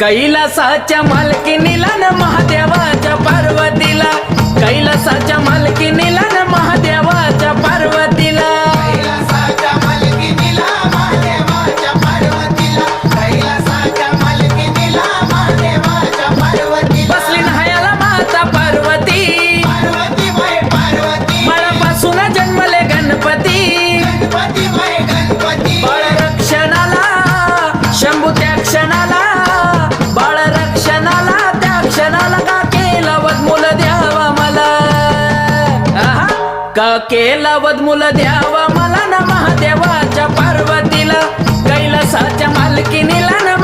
कैलासाच्या मालकीनीला न महादेवाच्या पार्वतीला, कैलासाच्या मालकीनीला न महादेवाच्या पार्वतीला, कैलासाच्या मालकीनीला महादेवाच्या पार्वतीला, कैलासाच्या मालकीनीला महादेवाच्या पार्वतीला बसली न्हायाला माता पार्वती, पार्वती बाई पार्वती बाळापासून जन्मले गणपती, गणपती बाई गणपती बाळ रक्षणाला शंभू त्या क्षणाला, बाळ रक्षणाला त्या क्षणाला का केला वदमूल द्यावा मला, आहा, का केला वदमूल द्यावा मला न महादेवाच्या पार्वतीला, कैलासाच्या मालकीनीला न